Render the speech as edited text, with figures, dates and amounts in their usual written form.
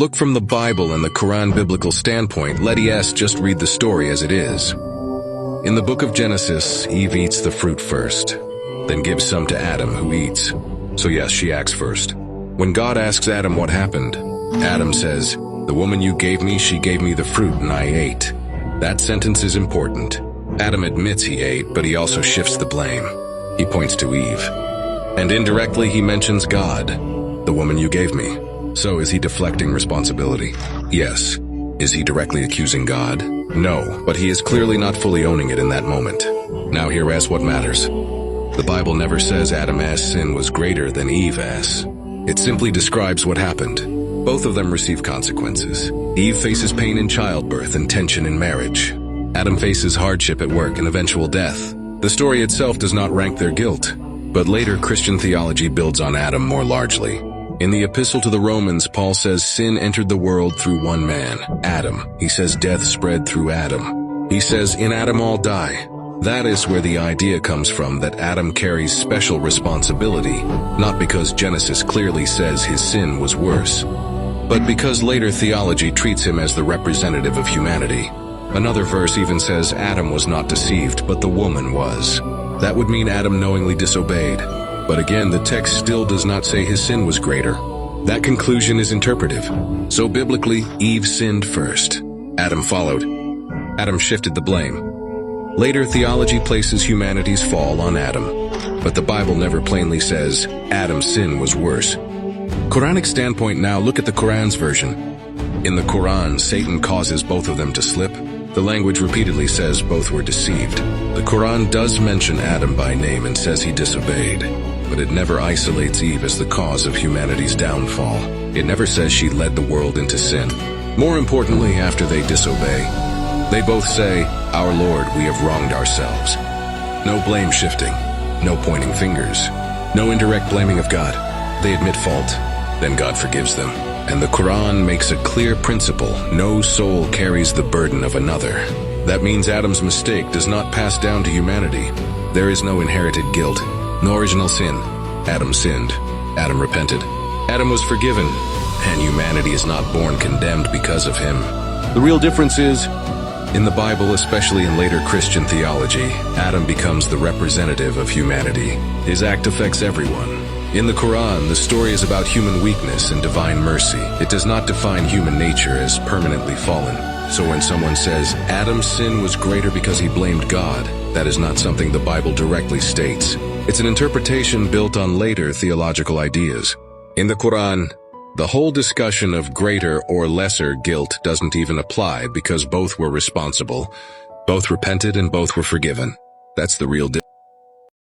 look from the Bible and the Quran biblical standpoint, let's just read the story as it is. In the book of Genesis, Eve eats the fruit first, then gives some to Adam, who eats. So yes, she acts first. When God asks Adam what happened, Adam says, "The woman you gave me, she gave me the fruit and I ate." That sentence is important. Adam admits he ate, but he also shifts the blame. He points to Eve. And indirectly he mentions God, "The woman you gave me." So is he deflecting responsibility? Yes. Is he directly accusing God? No, but he is clearly not fully owning it in that moment. Now here's what matters. The Bible never says Adam's sin was greater than Eve's. It simply describes what happened. Both of them receive consequences. Eve faces pain in childbirth and tension in marriage. Adam faces hardship at work and eventual death. The story itself does not rank their guilt, but later Christian theology builds on Adam more largely. In the Epistle to the Romans, Paul says sin entered the world through one man, Adam. He says death spread through Adam. He says in Adam all die. That is where the idea comes from that Adam carries special responsibility, not because Genesis clearly says his sin was worse, but because later theology treats him as the representative of humanity. Another verse even says Adam was not deceived, but the woman was. That would mean Adam knowingly disobeyed. But again, the text still does not say his sin was greater. That conclusion is interpretive. So biblically, Eve sinned first. Adam followed. Adam shifted the blame. Later, theology places humanity's fall on Adam. But the Bible never plainly says Adam's sin was worse. Quranic standpoint now, look at the Quran's version. In the Quran, Satan causes both of them to slip. The language repeatedly says both were deceived. The Quran does mention Adam by name and says he disobeyed, but it never isolates Eve as the cause of humanity's downfall. It never says she led the world into sin. More importantly, after they disobey, they both say, "Our Lord, we have wronged ourselves." No blame shifting, no pointing fingers, no indirect blaming of God. They admit fault, then God forgives them. And the Quran makes a clear principle: no soul carries the burden of another. That means Adam's mistake does not pass down to humanity. There is no inherited guilt, no original sin. Adam sinned. Adam repented. Adam was forgiven. And humanity is not born condemned because of him. The real difference is, in the Bible, especially in later Christian theology, Adam becomes the representative of humanity. His act affects everyone. In the Quran, the story is about human weakness and divine mercy. It does not define human nature as permanently fallen. So when someone says Adam's sin was greater because he blamed God, that is not something the Bible directly states. It's an interpretation built on later theological ideas. In the Quran, the whole discussion of greater or lesser guilt doesn't even apply because both were responsible, both repented, and both were forgiven. That's the real difference.